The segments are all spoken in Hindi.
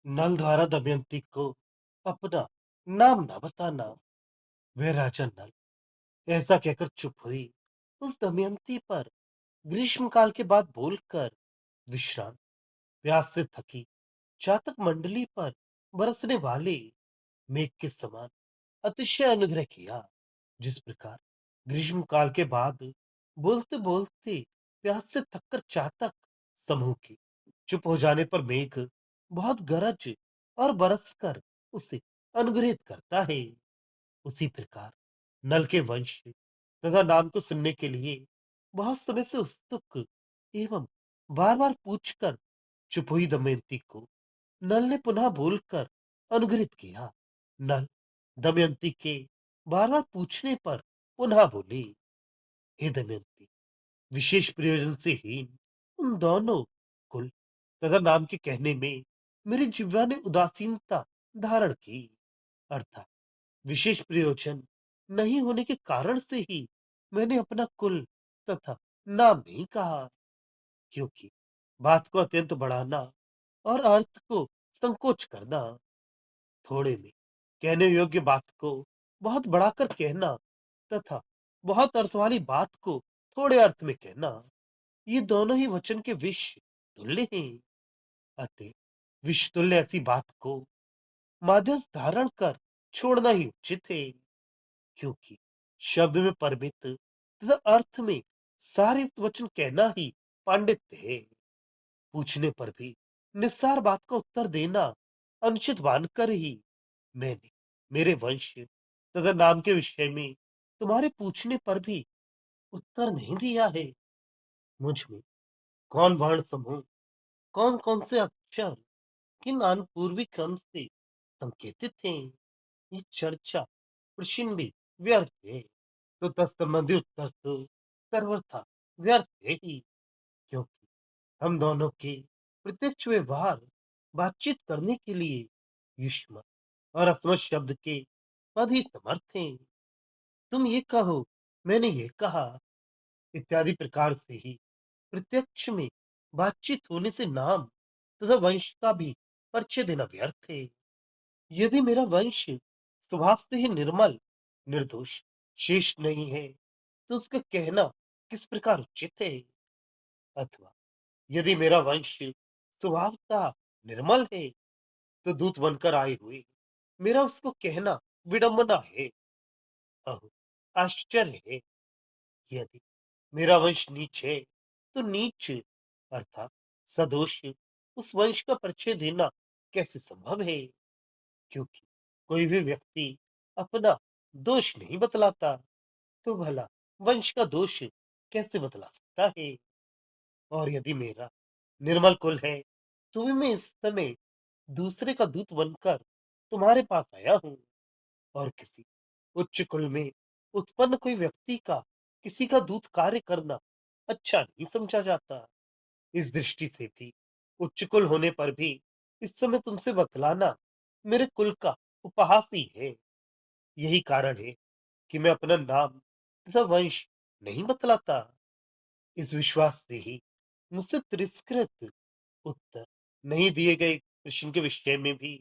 नल द्वारा दमयंती को अपना नाम न बताना। वह राजा नल ऐसा कहकर चुप हुई। उस दमयंती पर ग्रीष्म काल के बाद बोलकर विश्राम, प्यास से थकी चातक मंडली पर बरसने वाले मेघ के समान अतिशय अनुग्रह किया। जिस प्रकार ग्रीष्म काल के बाद बोलते बोलते प्यास से थककर चातक समूह की चुप हो जाने पर मेघ बहुत गरज और बरसकर उसे अनुग्रहित करता है, उसी प्रकार नल के वंश तथा नाम को सुनने के लिए बहुत समय से उत्सुक एवं बार बार पूछकर चुप हुई दमयंती को नल ने पुनः बोलकर अनुग्रहित किया। नल दमयंती के बार बार पूछने पर पुनः बोली, हे दमयंती, विशेष प्रयोजन से हीन उन दोनों कुल तथा नाम के कहने में मेरी जिह्वा ने उदासीनता धारण की। अर्थात विशेष प्रयोजन नहीं होने के कारण से ही मैंने अपना कुल तथा नाम नहीं कहा, क्योंकि बात को अत्यंत बढ़ाना और अर्थ को संकोच करना, थोड़े में कहने योग्य बात को बहुत बढ़ाकर कहना तथा बहुत अर्थ वाली बात को थोड़े अर्थ में कहना, ये दोनों ही वचन के विष तुल्य हैं। अतः विष तुल्य ऐसी बात को माध्यम धारण कर छोड़ना ही उचित है, क्योंकि शब्द में परिमित तथा अर्थ में सारयुक्त वचन कहना ही पांडित्य है। पूछने पर भी निस्सार बात का उत्तर देना अनुचित मानकर ही मैंने मेरे वंश तथा नाम के विषय में तुम्हारे पूछने पर भी उत्तर नहीं दिया है। मुझ में कौन वर्ण समूह, कौन कौन से अक्षर किन अनुपूर्वी क्रम से संकेतित हैं, ये चर्चा प्रश्न भी व्यर्थ है। तो तत्संबंधी उत्तर तो सर्वथा व्यर्थ है ही, क्योंकि हम दोनों के प्रत्यक्ष व्यवहार बातचीत करने के लिए युष्म और अस्मत् शब्द के पद ही समर्थ हैं। तुम ये कहो, मैंने ये कहा, इत्यादि प्रकार से ही प्रत्यक्ष में बातचीत होने से नाम तथा वंश का भी परिचय देना व्यर्थ है। यदि मेरा वंश स्वभाव से ही निर्मल निर्दोष शेष नहीं है, तो उसका कहना किस प्रकार उचित है? अथवा यदि मेरा वंश स्वभावतः निर्मल है, तो दूत बनकर आए हुए मेरा उसको कहना विडंबना है। अहो, आश्चर्य है। यदि मेरा वंश नीच है, तो नीच अर्थात सदोष उस वंश का परिचय देना कैसे संभव है? क्योंकि कोई भी व्यक्ति अपना दोष नहीं बतलाता, तो भला वंश का दोष कैसे बतला सकता है? और यदि मेरा निर्मल कुल है, तो भी मैं इस समय दूसरे का दूत बनकर तुम्हारे पास आया हूं, और किसी उच्च कुल में उत्पन्न कोई व्यक्ति का किसी का दूत कार्य करना अच्छा नहीं समझा जाता। इस दृष्टि से भी उच्च कुल होने पर भी इस समय तुमसे बतलाना मेरे कुल का उपहास ही है। यही कारण है कि मैं अपना नाम तथा वंश नहीं बतलाता। इस विश्वास से ही मुझसे तिरस्कृत उत्तर नहीं दिए गए प्रश्न के विषय में भी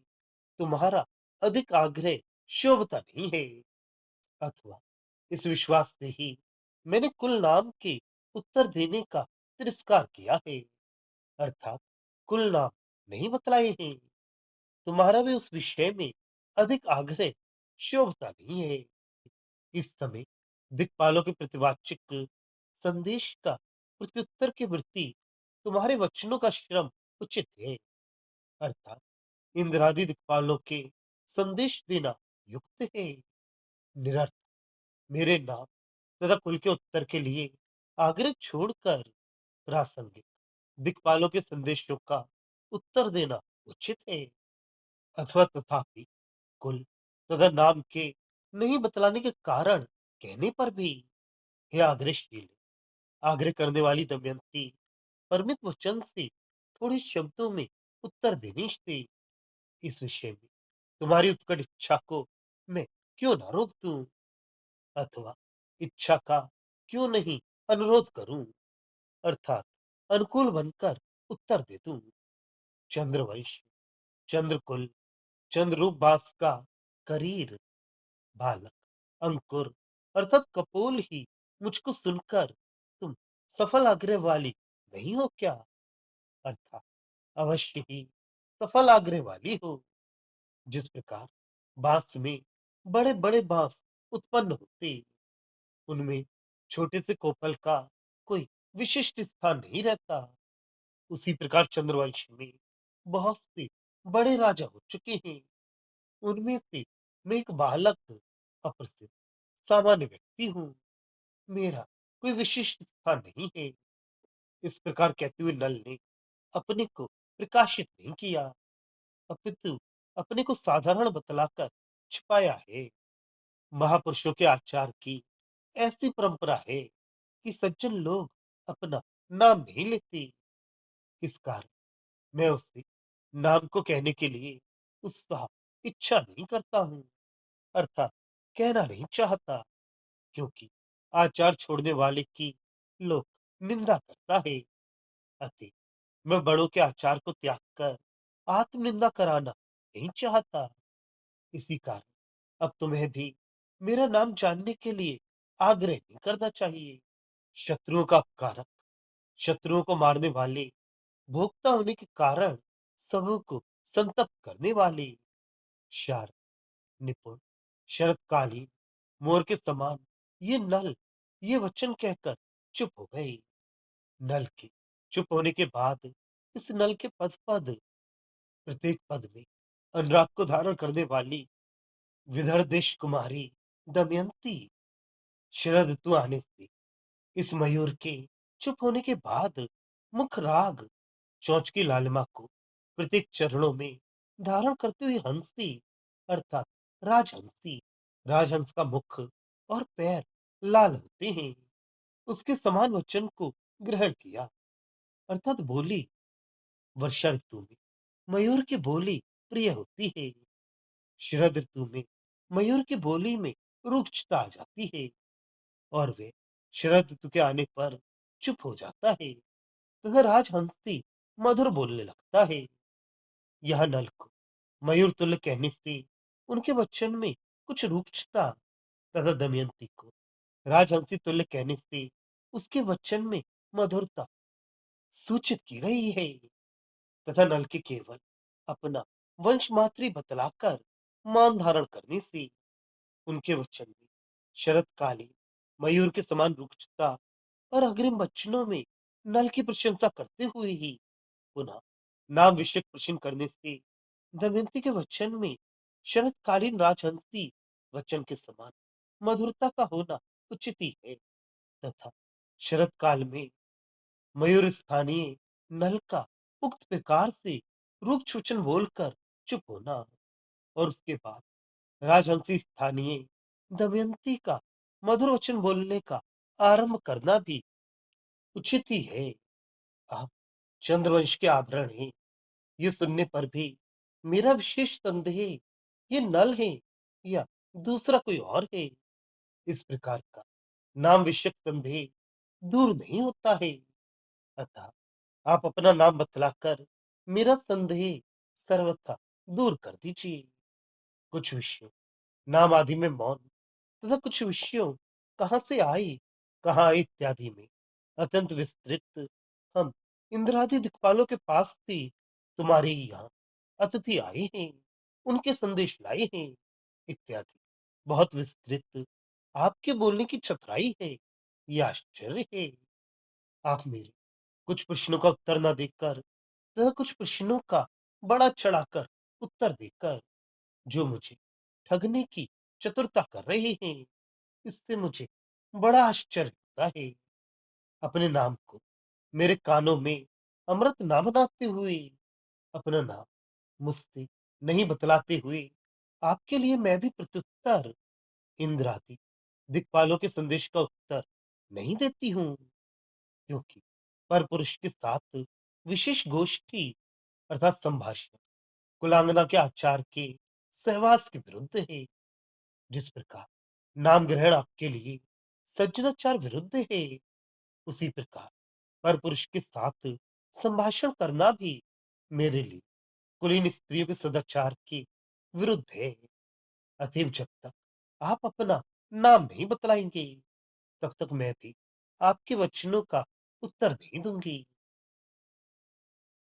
तुम्हारा अधिक आग्रह शोभता नहीं है। अथवा इस विश्वास से ही मैंने कुल नाम के उत्तर देने का तिरस्कार किया है, अर्थात कुल नाम नहीं बतलाए हैं। तुम्हारा भी उस विषय में अधिक आग्रह शोभता नहीं है। इस समय दिक्पालों के प्रतिवाचक संदेश का प्रत्युत्तर की वृत्ति तुम्हारे वचनों का श्रम उचित है, अर्थात इंद्रादि दिक्पालों के संदेश देना युक्त है। निरर्थ मेरे नाम तथा कुल के उत्तर के लिए आग्रह छोड़कर प्रासंगिक दिक्पालों के संदेशों का उत्तर देना उचित है। अथवा तथापि कुल तथा नाम के नहीं बतलाने के कारण कहने पर भी, हे आग्रहशील, आग्रह करने वाली दमयंती, परमित वचन से थोड़े शब्दों में उत्तर देने से इस विषय में तुम्हारी उत्कट इच्छा को मैं क्यों ना रोक दूं, अथवा इच्छा का क्यों नहीं अनुरोध करूं, अर्थात अनुकूल बनकर उत्तर दे दूं। चंद्रवंश चंद्रकुल चंद्रूप बास का करीर बालक अंकुर अर्थात कपोल ही मुझको सुनकर तुम सफल आग्रह वाली नहीं हो क्या? अर्थात अवश्य ही सफल आग्रह वाली हो। जिस प्रकार बांस में बड़े बड़े बांस उत्पन्न होते, उनमें छोटे से कोपल का कोई विशिष्ट स्थान नहीं रहता, उसी प्रकार चंद्रवंश में बहुत से बड़े राजा हो चुके हैं। उनमें से मैं एक बालक अप्रसिद्ध सामान्य व्यक्ति हूँ। मेरा कोई विशिष्ट स्थान नहीं है। इस प्रकार कहते हुए नल ने अपने को प्रकाशित नहीं किया, अपितु अपने को साधारण बतलाकर छिपाया है। महापुरुषों के आचार की ऐसी परंपरा है कि सज्जन लोग अपना नाम नहीं लेते। इस कारण मैं उससे नाम को कहने के लिए उत्साह इच्छा नहीं करता हूँ, अर्थात कहना नहीं चाहता, क्योंकि आचार छोड़ने वाले की लोग निंदा करता है। अतः मैं बड़ों के आचार को त्याग कर आत्मनिंदा कराना नहीं चाहता। इसी कारण अब तुम्हें भी मेरा नाम जानने के लिए आग्रह नहीं करना चाहिए। शत्रुओं का अपकारक, शत्रुओं को मारने वाले, भोक्ता होने के कारण सबको संतप्त करने वाले, शार निपुण, शरतकालीन मोर के समान ये नल ये वचन कहकर चुप हो गए। नल के चुप होने के बाद इस नल के पद पद प्रत्येक पद में अनुराग को धारण करने वाली विदर्भ देश कुमारी दमयंती शरद ऋतु आने से इस मयूर के चुप होने के बाद मुख राग चोंच की लालिमा को प्रत्येक चरणों में धारण करते हुए हंसी अर्थात राजहंसी, राजहंस का मुख और पैर लाल होते हैं, उसके समान वचन को ग्रहण किया, अर्थात बोली। वर्षा ऋतु में मयूर की बोली प्रिय होती है, शरद ऋतु में मयूर की बोली में रुक्षता आ जाती है और वे शरद ऋतु के आने पर चुप हो जाता है तथा राजहंसी मधुर बोलने लगता है। यह नल को मयूर तुल्य कहने से उनके वचन में कुछ रुक्षता तथा दमयंती को राजहंसी तुल्य कहने से उसके वचन में मधुरता सूचित की गई है तथा नल के केवल अपना वंश मात्र बतलाकर मान धारण करने से उनके वचन में शरतकालीन मयूर के समान रुक्षता और अग्रिम वचनों में नल की प्रशंसा करते हुए ही पुनः नाम विषयक प्रश्न करने से दमयंती के वचन में शरतकालीन राजहंसी वचन के समान मधुरता का होना उचित ही है तथा शरत काल में मयूर स्थानीय नल का उक्त प्रकार से रुक्ष वचन बोलकर चुप होना और उसके बाद राजहंसी स्थानीय दमयंती का मधुर वचन बोलने का आरंभ करना भी उचित ही है। आप चंद्रवंश के आभरण हैं, ये सुनने पर भी मेरा विशेष संदेह ये नल है या दूसरा कोई और है। इस प्रकार का नाम विषयक संदेह दूर नहीं होता है, अतः आप अपना नाम बतलाकर मेरा संदेह सर्वथा दूर कर दीजिए। कुछ विषयों नाम आदि में मौन तथा कुछ विषयों कहाँ से आई कहाँ आई इत्यादि में अत्यंत विस्तृत हम इंद्रादि दिक्पालों के पास से तुम्हारे ही यहाँ अतिथि आए हैं, उनके संदेश लाए हैं इत्यादि बहुत विस्तृत आपके बोलने की चतुराई है, यह आश्चर्य है। आप मेरे कुछ प्रश्नों का उत्तर न देकर तथा कुछ प्रश्नों का बड़ा चढ़ाकर उत्तर देकर जो मुझे ठगने की चतुरता कर रहे हैं, इससे मुझे बड़ा आश्चर्य होता है। अपने नाम को मेरे कानों में अमृत ना बनाते हुए, अपना नाम मुझसे नहीं बतलाते हुए आपके लिए मैं भी प्रत्युत्तर इंद्रादि दिक्पालों के संदेश का उत्तर नहीं देती हूँ, क्योंकि पर पुरुष के साथ विशेष गोष्ठी अर्थात संभाषण कुलांगना के आचार के सहवास के विरुद्ध है। जिस प्रकार नाम ग्रहण आपके लिए सज्जनाचार विरुद्ध है, उसी प्रकार पर पुरुष के साथ संभाषण करना भी मेरे लिए कुलीन स्त्रियों के सदाचार के विरुद्ध है। अतएव जब तक आप अपना नाम नहीं बतलाएंगे, तब तक मैं भी आपके वचनों का उत्तर नहीं दूंगी।